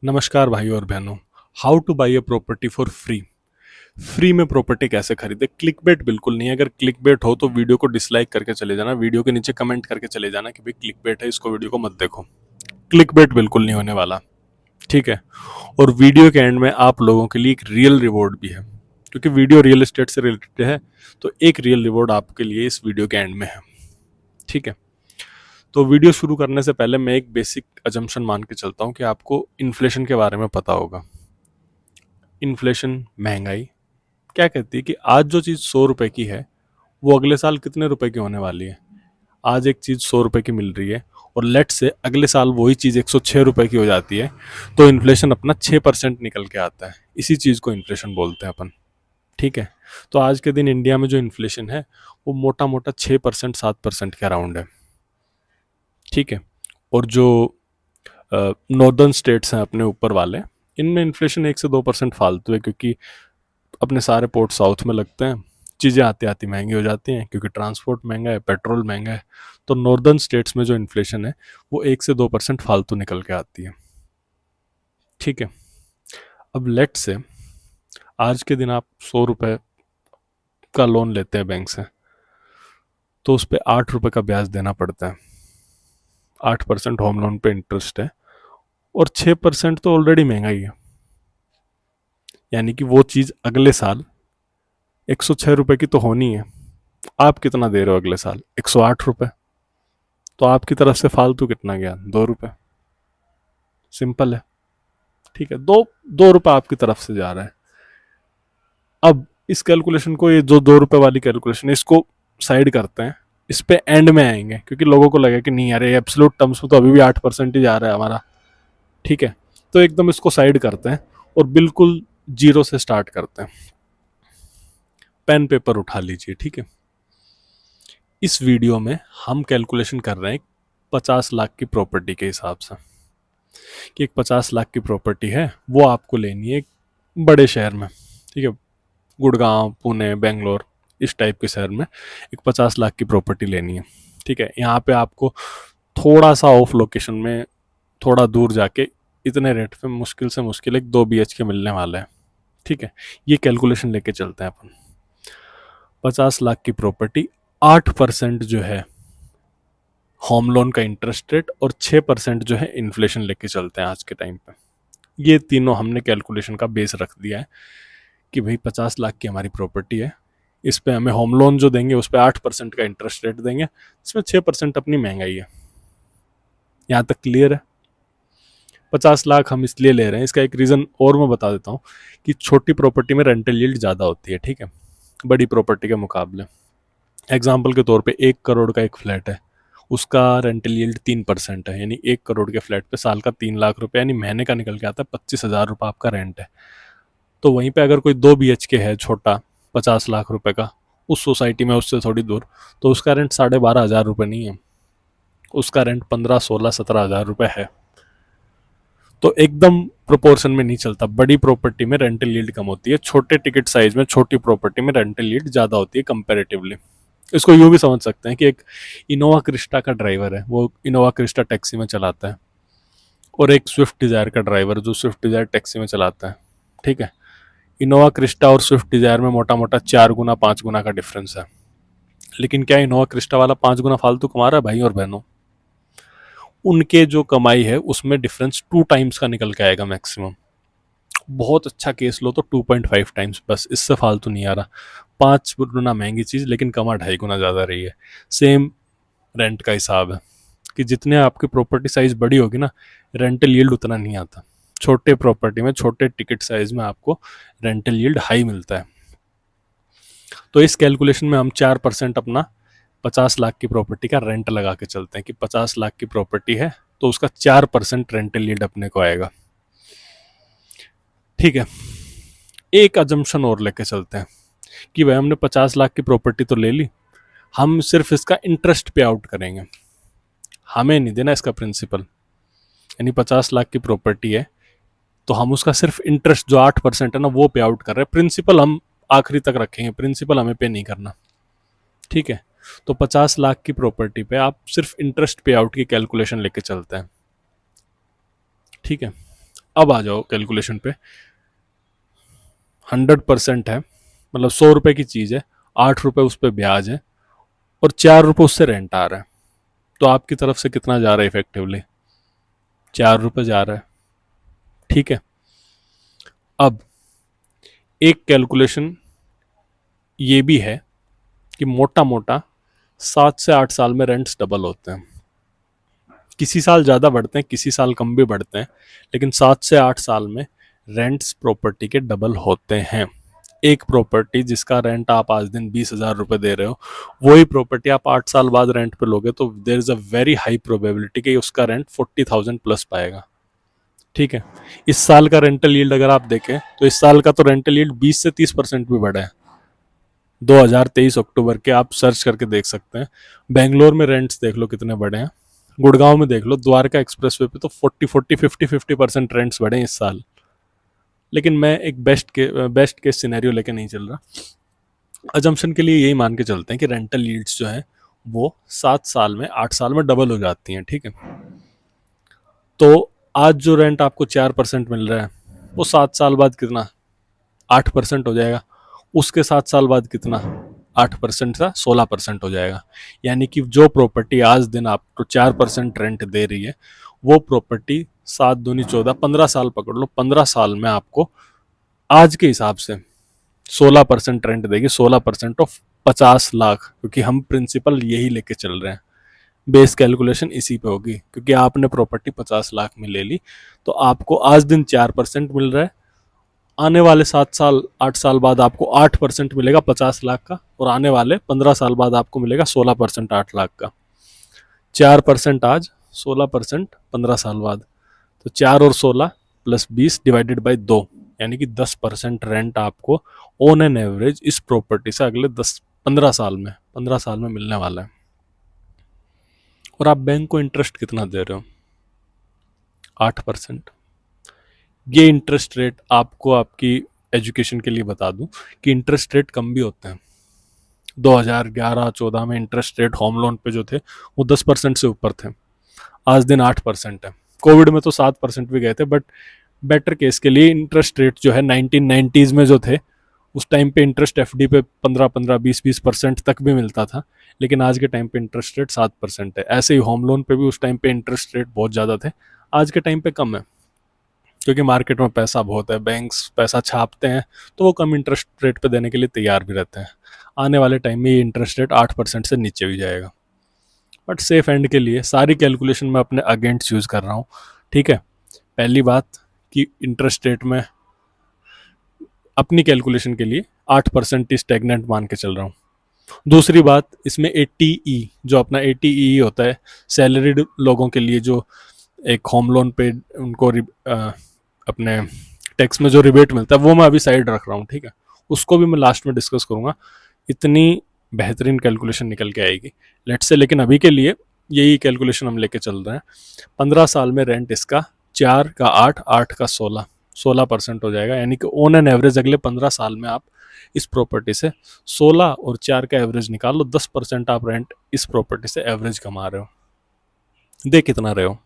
नमस्कार भाइयों और बहनों। How two by a property for free. Free में प्रॉपर्टी कैसे खरीदे। क्लिक बेट बिल्कुल नहीं है। अगर क्लिक बेट हो तो वीडियो को डिसलाइक करके चले जाना, वीडियो के नीचे कमेंट करके चले जाना कि भाई क्लिक बेट है, इसको वीडियो को मत देखो। क्लिक बेट बिल्कुल नहीं होने वाला, ठीक है। और वीडियो के एंड में आप लोगों के लिए एक रियल रिवॉर्ड भी है, क्योंकि वीडियो रियल एस्टेट से रिलेटेड है। तो एक रियल रिवॉर्ड आपके लिए इस वीडियो के एंड में है, ठीक है। तो वीडियो शुरू करने से पहले मैं एक बेसिक अजम्पशन मान के चलता हूँ कि आपको इन्फ्लेशन के बारे में पता होगा। इन्फ्लेशन, महंगाई क्या कहती है कि आज जो चीज़ 100 रुपए की है वो अगले साल कितने रुपए की होने वाली है। आज एक चीज़ 100 रुपए की मिल रही है और लेट से अगले साल वही चीज़ 106 रुपए की हो जाती है, तो इन्फ्लेशन अपना 6% निकल के आता है। इसी चीज़ को इन्फ्लेशन बोलते हैं अपन, ठीक है। तो आज के दिन इंडिया में जो इन्फ्लेशन है वो मोटा मोटा 6% 7% के अराउंड है, ठीक है। और जो नॉर्दर्न स्टेट्स हैं अपने ऊपर वाले, इनमें इन्फ्लेशन 1 से 2% फालतू है, क्योंकि अपने सारे पोर्ट साउथ में लगते हैं। चीज़ें आती आती महंगी हो जाती हैं क्योंकि ट्रांसपोर्ट महंगा है, पेट्रोल महंगा है। तो नॉर्दर्न स्टेट्स में जो इन्फ्लेशन है वो 1 से 2% फालतू निकल के आती है, ठीक है। अब लेट से आज के दिन आप 100 रुपये का लोन लेते हैं बैंक से, तो उस पर 8 रुपये का ब्याज देना पड़ता है। 8% होम लोन पे इंटरेस्ट है और 6% तो ऑलरेडी महंगा ही है। यानी कि वो चीज़ अगले साल 106 रुपये की तो होनी है। आप कितना दे रहे हो अगले साल? 108 रुपये। तो आपकी तरफ से फालतू कितना गया? 2 रुपये। सिंपल है, ठीक है। 2 2 रुपये आपकी तरफ से जा रहा है। अब इस कैलकुलेशन को, ये जो 2 रुपये वाली कैलकुलेशन है, इसको साइड करते हैं। इस पे एंड में आएंगे क्योंकि लोगों को लगे कि नहीं यार, ये एब्सोल्यूट टर्म्स में तो अभी भी 8% ही जा रहा है हमारा, ठीक है। तो एकदम इसको साइड करते हैं और बिल्कुल जीरो से स्टार्ट करते हैं। पेन पेपर उठा लीजिए, ठीक है। इस वीडियो में हम कैलकुलेशन कर रहे हैं 50 लाख की प्रॉपर्टी के हिसाब से, कि एक 50 लाख की प्रॉपर्टी है, वो आपको लेनी है एक बड़े शहर में, ठीक है। गुड़गांव, पुणे, बेंगलोर, इस टाइप के शहर में एक 50 लाख की प्रॉपर्टी लेनी है, ठीक है। यहाँ पे आपको थोड़ा सा ऑफ लोकेशन में, थोड़ा दूर जाके इतने रेट पे मुश्किल से मुश्किल एक 2 BHK मिलने वाला है, ठीक है। ये कैलकुलेशन लेके चलते हैं अपन। 50 लाख की प्रॉपर्टी, 8% जो है होम लोन का इंटरेस्ट रेट और 6% जो है इन्फ्लेशन लेके चलते हैं आज के टाइम पे। ये तीनों हमने कैलकुलेशन का बेस रख दिया है कि भाई 50 लाख की हमारी प्रॉपर्टी है, इस पे हमें होम लोन जो देंगे उस पर 8% का इंटरेस्ट रेट देंगे, इसमें 6% अपनी महंगाई है। यहाँ तक क्लियर है? 50 लाख हम इसलिए ले रहे हैं, इसका एक रीज़न और मैं बता देता हूँ कि छोटी प्रॉपर्टी में रेंटल यील्ड ज़्यादा होती है, ठीक है, बड़ी प्रॉपर्टी के मुकाबले। एग्जाम्पल के तौर पे 1 करोड़ का एक फ्लैट है, उसका रेंटल यील्ड 3% है, यानी 1 करोड़ के फ्लैट पे साल का 3 लाख रुपए, यानी महीने का निकल के आता है 25,000 रुपये आपका रेंट है। तो वहीं पे अगर कोई 2 BHK है छोटा, 50 लाख रुपए का, उस सोसाइटी में उससे थोड़ी दूर, तो उसका रेंट 12,500 रुपये नहीं है, उसका रेंट 15, 16, 17 हज़ार रुपये है। तो एकदम प्रोपोर्शन में नहीं चलता। बड़ी प्रॉपर्टी में रेंटल यील्ड कम होती है, छोटे टिकट साइज में छोटी प्रॉपर्टी में रेंटल यील्ड ज़्यादा होती है कंपेरेटिवली। इसको यूँ भी समझ सकते हैं कि एक इनोवा क्रिस्टा का ड्राइवर है, वो इनोवा क्रिस्टा टैक्सी में चलाता है, और एक स्विफ्ट डिज़ायर का ड्राइवर जो स्विफ्ट डिज़ायर टैक्सी में चलाता है, ठीक है। इनोवा क्रिस्टा और स्विफ्ट डिज़ायर में मोटा मोटा 4 गुना 5 गुना का डिफरेंस है। लेकिन क्या इनोवा क्रिस्टा वाला 5 गुना फालतू कमा रहा है भाई और बहनों? उनके जो कमाई है उसमें डिफरेंस 2 टाइम्स का निकल के आएगा मैक्सिमम। बहुत अच्छा केस लो तो 2.5 टाइम्स, बस, इससे फालतू नहीं आ रहा। 5 गुना महंगी चीज़ लेकिन कमा 2.5 गुना ज़्यादा रही है। सेम रेंट का हिसाब है कि जितने आपकी प्रॉपर्टी साइज बड़ी होगी ना, रेंटल यील्ड उतना नहीं आता। छोटे प्रॉपर्टी में, छोटे टिकट साइज में आपको रेंटल यील्ड हाई मिलता है। तो इस कैलकुलेशन में हम 4% अपना 50 लाख की प्रॉपर्टी का रेंट लगा के चलते हैं कि 50 लाख की प्रॉपर्टी है तो उसका 4% रेंटल यील्ड अपने को आएगा, ठीक है। एक अजम्पशन और लेके चलते हैं कि भाई हमने 50 लाख की प्रॉपर्टी तो ले ली, हम सिर्फ इसका इंटरेस्ट पे आउट करेंगे, हमें नहीं देना इसका प्रिंसिपल। यानी 50 लाख की प्रॉपर्टी है तो हम उसका सिर्फ इंटरेस्ट जो 8% है ना वो पे आउट कर रहे हैं, प्रिंसिपल हम आखिरी तक रखेंगे, प्रिंसिपल हमें पे नहीं करना, ठीक है। तो 50 लाख की प्रॉपर्टी पे आप सिर्फ इंटरेस्ट पे आउट की कैलकुलेशन लेके चलते हैं, ठीक है। अब आ जाओ कैलकुलेशन पे। 100% है, मतलब 100 रुपए की चीज़ है, 8 रुपए उस पर ब्याज है और 4 रुपए उससे रेंट आ रहा है, तो आपकी तरफ से कितना जा रहा है इफेक्टिवली? 4 रुपए जा रहा है। ठीक है। अब एक कैलकुलेशन ये भी है कि मोटा मोटा 7 से 8 साल में रेंट्स डबल होते हैं। किसी साल ज़्यादा बढ़ते हैं, किसी साल कम भी बढ़ते हैं, लेकिन 7 से 8 साल में रेंट्स प्रॉपर्टी के डबल होते हैं। एक प्रॉपर्टी जिसका रेंट आप आज दिन 20,000 रुपये दे रहे हो, वही प्रॉपर्टी आप 8 साल बाद रेंट पे लोगे तो there is a very high probability कि उसका रेंट 40,000 प्लस पाएगा। ठीक है। इस साल का रेंटल यील्ड अगर आप देखें तो इस साल का तो रेंटल यील्ड 20 से 30% भी बढ़ा है। 2023 अक्टूबर के आप सर्च करके देख सकते हैं। बेंगलोर में रेंट्स देख लो कितने बढ़े हैं, गुड़गांव में देख लो, द्वारका एक्सप्रेसवे पे तो 40-40, 50-50% रेंट्स बढ़े हैं इस साल। लेकिन मैं एक बेस्ट केस सिनेरियो लेके नहीं चल रहा। अजम्पशन के लिए यही मान के चलते हैं कि रेंटल यील्ड्स जो है वो 7 साल में 8 साल में डबल हो जाती हैं। ठीक है। तो आज जो रेंट आपको 4% मिल रहा है वो 7 साल बाद कितना? 8% हो जाएगा। उसके 7 साल बाद कितना? 8% था 16% हो जाएगा। यानी कि जो प्रॉपर्टी आज दिन आपको 4% रेंट दे रही है, वो प्रॉपर्टी 7 दूनी 14, 15 साल पकड़ लो, 15 साल में आपको आज के हिसाब से 16% रेंट देगी। 16% ऑफ 50 लाख, क्योंकि हम प्रिंसिपल यही लेके चल रहे हैं। बेस कैलकुलेशन इसी पे होगी, क्योंकि आपने प्रॉपर्टी 50 लाख में ले ली तो आपको आज दिन 4% मिल रहा है, आने वाले 7 साल 8 साल बाद आपको 8% मिलेगा 50 लाख का, और आने वाले 15 साल बाद आपको मिलेगा 16% 8 लाख का। 4% आज, 16% 15 साल बाद, तो 4 और 16 + 20 ÷ 2, यानी कि 10% रेंट आपको ऑन एन एवरेज इस प्रॉपर्टी से अगले 10 15 साल में मिलने वाला है। और आप बैंक को इंटरेस्ट कितना दे रहे हो? 8%। ये इंटरेस्ट रेट आपको आपकी एजुकेशन के लिए बता दूं कि इंटरेस्ट रेट कम भी होते हैं। 2011-14 में इंटरेस्ट रेट होम लोन पे जो थे वो 10% से ऊपर थे, आज दिन 8% है। कोविड में तो 7% भी गए थे, बट बेटर केस के लिए इंटरेस्ट रेट जो है 1990s में जो थे उस टाइम पे इंटरेस्ट एफडी पे 15-15, 20-20% तक भी मिलता था, लेकिन आज के टाइम पे इंटरेस्ट रेट 7% है। ऐसे ही होम लोन पे भी उस टाइम पे इंटरेस्ट रेट बहुत ज़्यादा थे, आज के टाइम पे कम है, क्योंकि मार्केट में पैसा बहुत है, बैंक्स पैसा छापते हैं, तो वो कम इंटरेस्ट रेट पे देने के लिए तैयार भी रहते हैं। आने वाले टाइम में ये इंटरेस्ट रेट 8% से नीचे भी जाएगा। बट सेफ एंड के लिए सारी कैलकुलेशन मैं अपने अगेंस्ट यूज़ कर रहा हूँ। ठीक है। पहली बात कि इंटरेस्ट रेट में अपनी कैलकुलेशन के लिए 8% स्टेगनेंट मान के चल रहा हूँ। दूसरी बात, इसमें एटीई जो अपना एटीई होता है सैलरीड लोगों के लिए, जो एक होम लोन पे उनको अपने टैक्स में जो रिबेट मिलता है, वो मैं अभी साइड रख रहा हूँ। ठीक है। उसको भी मैं लास्ट में डिस्कस करूँगा। इतनी बेहतरीन कैलकुलेशन निकल के आएगी लेट से, लेकिन अभी के लिए यही कैलकुलेशन हम लेके चल रहे हैं। 15 साल में रेंट इसका 4 का 8, 8 का 16% हो जाएगा, यानी कि ऑन एन एवरेज अगले 15 साल में आप इस प्रॉपर्टी से 16 और 4 का एवरेज निकाल लो, 10% आप रेंट इस प्रॉपर्टी से एवरेज कमा रहे हो। दे कितना रहे हो?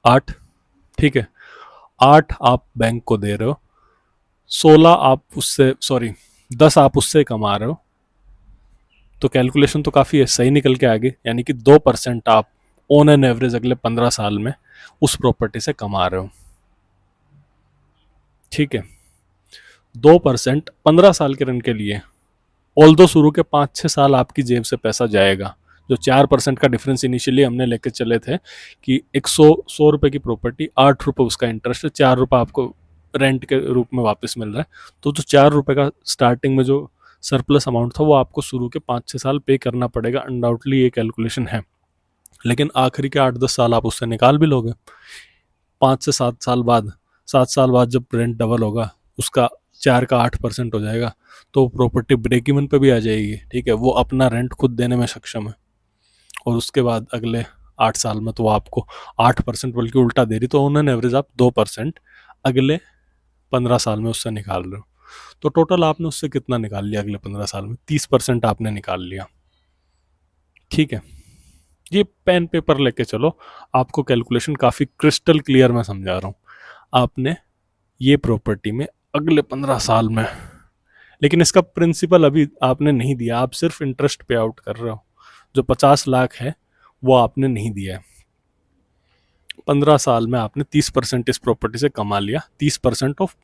8। ठीक है। 8 आप बैंक को दे रहे हो, 16 आप उससे, सॉरी 10 आप उससे कमा रहे हो, तो कैलकुलेशन तो काफ़ी सही निकल के आ गई, यानी कि 2% आप ऑन एन एवरेज अगले 15 साल में उस प्रॉपर्टी से कमा रहे हो। ठीक है। 2% 15 साल के रन के लिए, ऑल्दो शुरू के 5-6 साल आपकी जेब से पैसा जाएगा। जो 4% का डिफरेंस इनिशियली हमने लेके चले थे कि 100 रुपए की प्रॉपर्टी, 8 रुपए उसका इंटरेस्ट है, 4 रुपए आपको रेंट के रूप में वापस मिल रहा है, तो जो 4 रुपए का स्टार्टिंग में जो सरप्लस अमाउंट था वो आपको शुरू के 5-6 साल पे करना पड़ेगा। अनडाउटली ये कैलकुलेशन है, लेकिन आखिरी के 8-10 साल आप उससे निकाल भी लोगे। 5 से 7 साल बाद, 7 साल बाद जब रेंट डबल होगा, उसका 4 का 8% हो जाएगा, तो प्रॉपर्टी ब्रेक इवन पे भी आ जाएगी। ठीक है। वो अपना रेंट खुद देने में सक्षम है, और उसके बाद अगले 8 साल में तो वो आपको 8% बल्कि उल्टा दे रही, तो ऑन एन एवरेज आप 2% अगले 15 साल में उससे निकाल रहे हो। तो टोटल आपने उससे कितना निकाल लिया अगले 15 साल में? 30% आपने निकाल लिया। ठीक है। ये पेन पेपर लेके चलो, आपको कैलकुलेशन काफ़ी क्रिस्टल क्लियर मैं समझा रहा हूँ। आपने ये प्रॉपर्टी में अगले 15 साल में, लेकिन इसका प्रिंसिपल अभी आपने नहीं दिया, आप सिर्फ इंटरेस्ट पे आउट कर रहे हो। जो 50 लाख है वो आपने नहीं दिया है। 15 साल में आपने 30% इस प्रॉपर्टी से कमा लिया, 30% ऑफ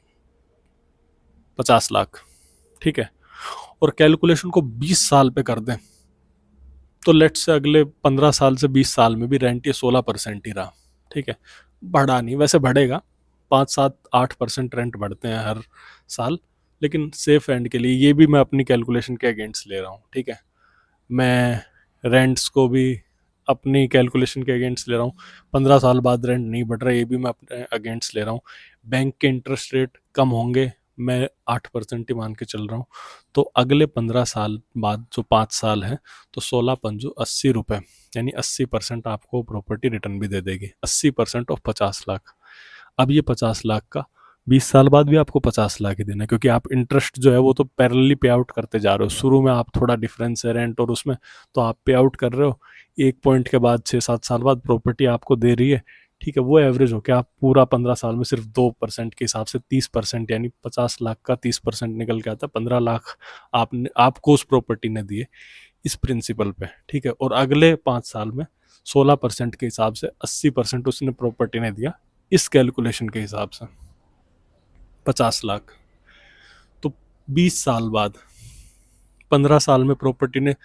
50 लाख, ठीक है। और कैलकुलेशन को 20 साल पे कर दें तो लेट से अगले 15 साल से 20 साल में भी रेंट ये 16% ही रहा, ठीक है। बढ़ा नहीं, वैसे बढ़ेगा, 5 7 8% रेंट बढ़ते हैं हर साल, लेकिन सेफ एंड के लिए ये भी मैं अपनी कैलकुलेशन के अगेंस्ट ले रहा हूँ, ठीक है। मैं रेंट्स को भी अपनी कैलकुलेशन के अगेंस्ट ले रहा हूँ। 15 साल बाद रेंट नहीं बढ़ रहा, ये भी मैं अपने अगेंस्ट ले रहा हूँ। बैंक के इंटरेस्ट रेट कम होंगे, मैं 8% ही मान के चल रहा हूँ। तो अगले 15 साल बाद जो 5 साल है, तो 16 पंजू 80 रुपये, यानी 80% आपको प्रॉपर्टी रिटर्न भी दे देगी। 80% ऑफ 50 लाख। अब ये 50 लाख का 20 साल बाद भी आपको 50 लाख ही देना है, क्योंकि आप इंटरेस्ट जो है वो तो पैरेलली पे आउट करते जा रहे हो। शुरू में आप थोड़ा डिफरेंस है रेंट और उसमें, तो आप पे आउट कर रहे हो। एक पॉइंट के बाद 6 7 साल बाद प्रॉपर्टी आपको दे रही है, ठीक है। वो एवरेज हो के आप पूरा 15 साल में सिर्फ 2% के हिसाब से 30%, यानी 50 लाख का 30% निकल के आता है। 15 लाख आपने आपको उस प्रॉपर्टी ने दिए इस प्रिंसिपल पे, ठीक है। और अगले 5 साल में 16% के हिसाब से 80% उसने प्रॉपर्टी ने दिया इस कैलकुलेशन के हिसाब से, 50 लाख। तो 20 साल बाद 15 साल में प्रॉपर्टी ने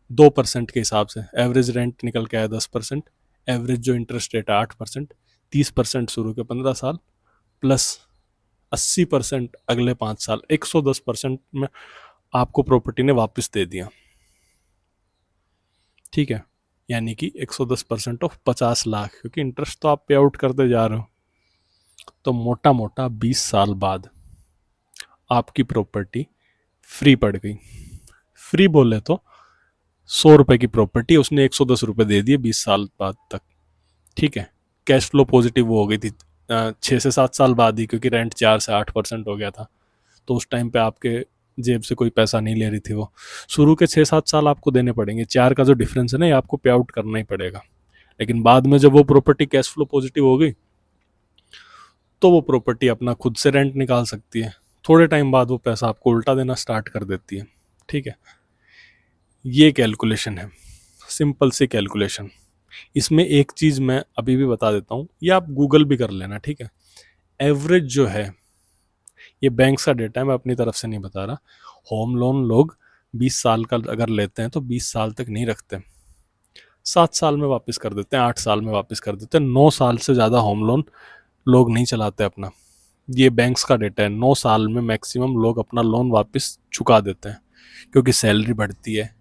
2% के हिसाब से एवरेज रेंट निकल के आया 10%, एवरेज जो इंटरेस्ट रेट है 8%, 30% शुरू के 15 साल प्लस 80% अगले 5 साल, 110% में आपको प्रॉपर्टी ने वापस दे दिया, ठीक है। यानी कि 110% ऑफ 50 लाख, क्योंकि इंटरेस्ट तो आप पे आउट करते जा रहे हो। तो मोटा मोटा 20 साल बाद आपकी प्रॉपर्टी फ्री पड़ गई। फ्री बोले तो 100 रुपए की प्रॉपर्टी उसने 110 रुपये दे दिए 20 साल बाद तक, ठीक है। कैश फ्लो पॉजिटिव वो हो गई थी 6 से 7 साल बाद ही, क्योंकि रेंट 4 से 8% हो गया था। तो उस टाइम पे आपके जेब से कोई पैसा नहीं ले रही थी वो। शुरू के 6 7 साल आपको देने पड़ेंगे, 4 का जो डिफरेंस है ना, ये आपको पे आउट करना ही पड़ेगा। लेकिन बाद में जब वो प्रॉपर्टी कैश फ्लो पॉजिटिव हो गई, तो वो प्रॉपर्टी अपना खुद से रेंट निकाल सकती है। थोड़े टाइम बाद वो पैसा आपको उल्टा देना स्टार्ट कर देती है, ठीक है। ये कैलकुलेशन है, सिंपल सी कैलकुलेशन। इसमें एक चीज़ मैं अभी भी बता देता हूँ, ये आप गूगल भी कर लेना, ठीक है। एवरेज जो है, ये बैंक का डेटा है, मैं अपनी तरफ से नहीं बता रहा। होम लोन लोग 20 साल का अगर लेते हैं तो 20 साल तक नहीं रखते, 7 साल में वापस कर देते हैं, 8 साल में वापस कर देते हैं। 9 साल से ज़्यादा होम लोन लोग नहीं चलाते अपना। ये बैंक्स का डेटा है, 9 साल में मैक्सिमम लोग अपना लोन वापस चुका देते हैं, क्योंकि सैलरी बढ़ती है,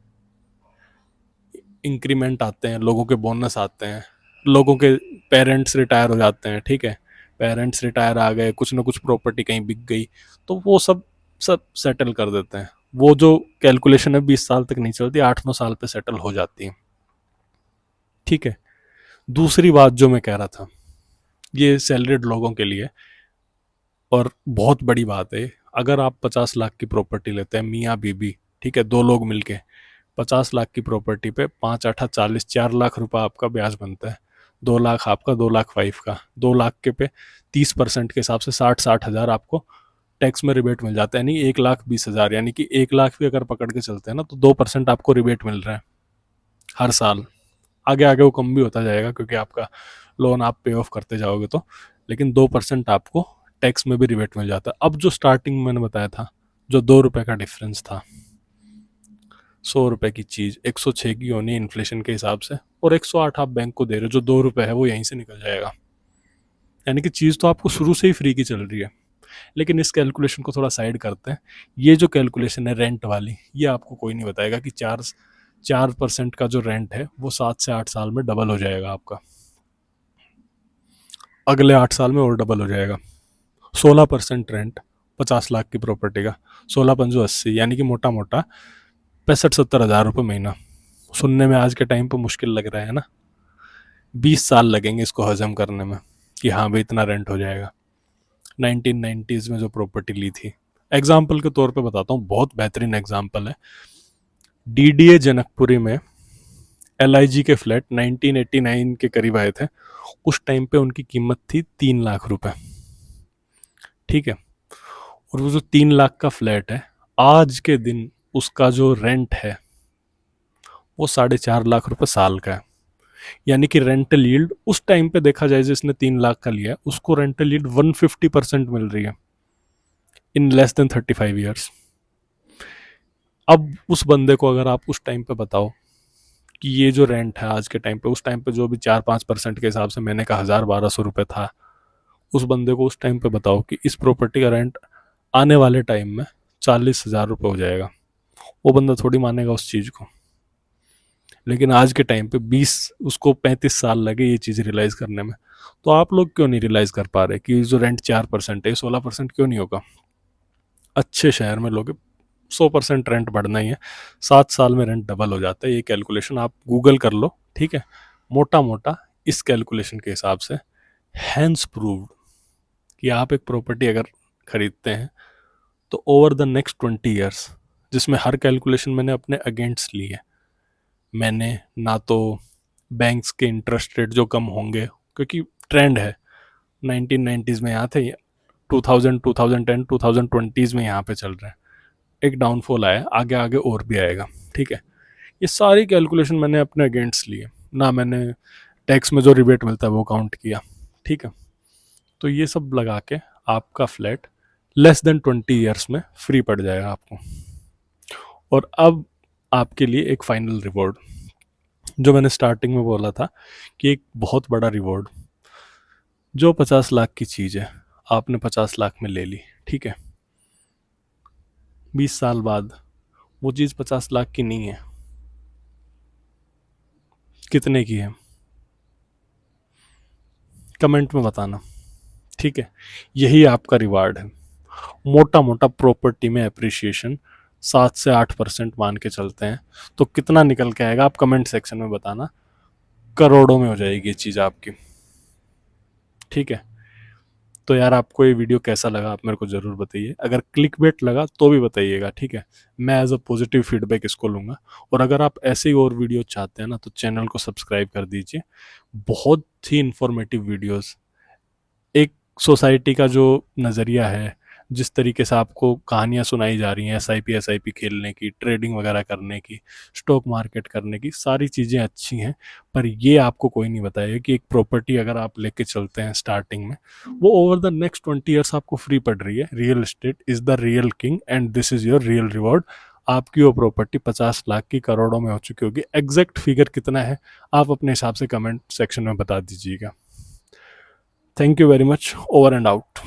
इंक्रीमेंट आते हैं, लोगों के बोनस आते हैं, लोगों के पेरेंट्स रिटायर हो जाते हैं, ठीक है। पेरेंट्स रिटायर आ गए, कुछ ना कुछ प्रॉपर्टी कहीं बिक गई, तो वो सब सब सेटल कर देते हैं। वो जो कैलकुलेशन है 20 साल तक नहीं चलती, 8 9 साल पे सेटल हो जाती है, ठीक है। दूसरी बात जो मैं कह रहा था, ये सैलरीड लोगों के लिए, और बहुत बड़ी बात है, अगर आप 50 लाख की प्रॉपर्टी लेते हैं मियाँ बीबी, ठीक है, दो लोग मिलके 50 लाख की प्रॉपर्टी पे 5 8 40 4 लाख रुपए आपका ब्याज बनता है। 2 लाख आपका, 2 लाख 5 का, 2 लाख के पे 30% के हिसाब से 60 60 हज़ार आपको टैक्स में रिबेट मिल जाता है। यानी 1,20,000, यानी कि 1 लाख भी अगर पकड़ के चलते हैं ना, तो 2% आपको रिबेट मिल रहा है हर साल। आगे आगे वो कम भी होता जाएगा, क्योंकि आपका लोन आप पे ऑफ करते जाओगे तो, लेकिन 2% आपको टैक्स में भी रिबेट मिल जाता है। अब जो स्टार्टिंग मैंने बताया था, जो 2 रुपए का डिफरेंस था, 100 रुपए की चीज़ 106 की होनी इन्फ्लेशन के हिसाब से, और 108 आप बैंक को दे रहे हो, जो 2 रुपए है वो यहीं से निकल जाएगा। यानी कि चीज़ तो आपको शुरू से ही फ्री की चल रही है। लेकिन इस कैलकुलेशन को थोड़ा साइड करते हैं। ये जो कैलकुलेशन है रेंट वाली, ये आपको कोई नहीं बताएगा कि 4% का जो रेंट है वो 7 से 8 साल में डबल हो जाएगा आपका, अगले 8 साल में और डबल हो जाएगा। 16% रेंट 50 लाख की प्रॉपर्टी का, 16 पंजू 80, यानी कि मोटा मोटा 65 70 हज़ार रुपये महीना। सुनने में आज के टाइम पर मुश्किल लग रहा है ना, 20 साल लगेंगे इसको हजम करने में कि हाँ भाई इतना रेंट हो जाएगा। 1990s में जो प्रॉपर्टी ली थी, एग्जाम्पल के तौर पे बताता हूँ, बहुत बेहतरीन एग्जाम्पल है। डीडीए जनकपुरी में एलआईजी के फ्लैट 1989 के करीब आए थे। उस टाइम पे उनकी कीमत थी 3 लाख रुपए, ठीक है। और वो जो 3 लाख का फ्लैट है, आज के दिन उसका जो रेंट है वो 4.5 लाख रुपए साल का है। यानी कि रेंटल यील्ड उस टाइम पे देखा जाए जिसने 3 लाख का लिया है, उसको रेंटल यील्ड 150% मिल रही है इन लेस देन 35 ईयर्स। अब उस बंदे को अगर आप उस टाइम पे बताओ कि ये जो रेंट है आज के टाइम पे, उस टाइम पे जो भी 4-5% के हिसाब से मैंने कहा 1,000-1,200 रुपये था, उस बंदे को उस टाइम पे बताओ कि इस प्रॉपर्टी का रेंट आने वाले टाइम में 40,000 रुपये हो जाएगा, वो बंदा थोड़ी मानेगा उस चीज़ को। लेकिन आज के टाइम पे 20 उसको 35 साल लगे ये चीज़ रियलाइज़ करने में, तो आप लोग क्यों नहीं रियलाइज़ कर पा रहे कि जो रेंट 4% है 16% क्यों नहीं होगा? अच्छे शहर में लोग 100% रेंट बढ़ना ही है, 7 साल में रेंट डबल हो जाता है। ये कैलकुलेशन आप गूगल कर लो, ठीक है। मोटा मोटा इस कैलकुलेशन के हिसाब से हैंस प्रूव्ड कि आप एक प्रॉपर्टी अगर खरीदते हैं तो ओवर द नेक्स्ट 20 ईयर्स, जिसमें हर कैलकुलेशन मैंने अपने अगेंस्ट ली है, मैंने ना तो बैंक्स के इंटरेस्ट रेट जो कम होंगे, क्योंकि ट्रेंड है 1990s में यहाँ थे, 2000 2010 2020s में यहाँ पे चल रहे हैं, एक डाउनफॉल आया, आगे आगे और भी आएगा, ठीक है। ये सारी कैलकुलेशन मैंने अपने अगेंस्ट लिए, ना मैंने टैक्स में जो रिबेट मिलता है वो काउंट किया, ठीक है। तो ये सब लगा के आपका फ्लैट लेस देन 20 ईयर्स में फ्री पड़ जाएगा आपको। और अब आपके लिए एक फाइनल रिवॉर्ड, जो मैंने स्टार्टिंग में बोला था कि एक बहुत बड़ा रिवॉर्ड, जो 50 लाख की चीज़ है आपने 50 लाख में ले ली, ठीक है। 20 साल बाद वो चीज़ 50 लाख की नहीं है, कितने की है? कमेंट में बताना, ठीक है। यही आपका रिवार्ड है। मोटा मोटा प्रॉपर्टी में अप्रिसिएशन 7 से 8% मान के चलते हैं, तो कितना निकल के आएगा आप कमेंट सेक्शन में बताना। करोड़ों में हो जाएगी ये चीज़ आपकी, ठीक है। तो यार आपको ये वीडियो कैसा लगा आप मेरे को ज़रूर बताइए, अगर क्लिक बेट लगा तो भी बताइएगा, ठीक है। मैं एज अ पॉजिटिव फीडबैक इसको लूँगा। और अगर आप ऐसे ही और वीडियो चाहते हैं ना, तो चैनल को सब्सक्राइब कर दीजिए। बहुत ही इंफॉर्मेटिव वीडियोस, एक सोसाइटी का जो नज़रिया है, जिस तरीके से आपको कहानियाँ सुनाई जा रही हैं एसआईपी खेलने की, ट्रेडिंग वगैरह करने की, स्टॉक मार्केट करने की, सारी चीज़ें अच्छी हैं। पर ये आपको कोई नहीं बताएगा कि एक प्रॉपर्टी अगर आप लेके चलते हैं स्टार्टिंग में, वो ओवर द नेक्स्ट 20 ईयर्स आपको फ्री पड़ रही है। Real estate is the real king and this is your real reward. आपकी वो प्रॉपर्टी 50 लाख की करोड़ों में हो चुकी होगी। एग्जैक्ट फिगर कितना है आप अपने हिसाब से कमेंट सेक्शन में बता दीजिएगा। Thank you very much. Over and out.